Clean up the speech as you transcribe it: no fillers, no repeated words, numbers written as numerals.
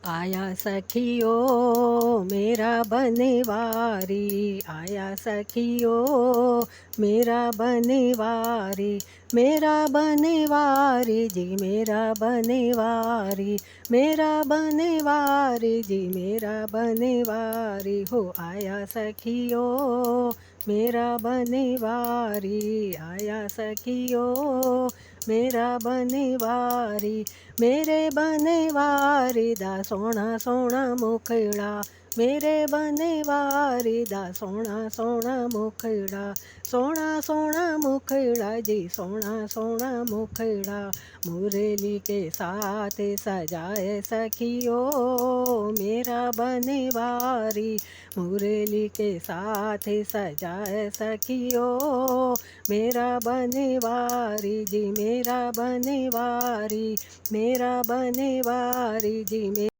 आया सखियों मेरा बनवारी, आया सखियों मेरा बनवारी, मेरा बनवारी जी मेरा बनवारी, मेरा बनवारी जी मेरा बनवारी हो। आया सखियों मेरा बनवारी, आया सखियों मेरा बनवारी, मेरे बनवारी दा सोहना सोहना मुखड़ा, मेरे बनवारी दा सोहना सोहना मुखड़ा, सोहना सोहना मुखड़ा जी सोहना सोहना मुखड़ा। मुरली के साथ सजाए सखियों मेरा बनवारी, मुरली के साथ सजाए सखियों मेरा बनवारी जी मेरा बनवारी, मेरा बनवारी जी।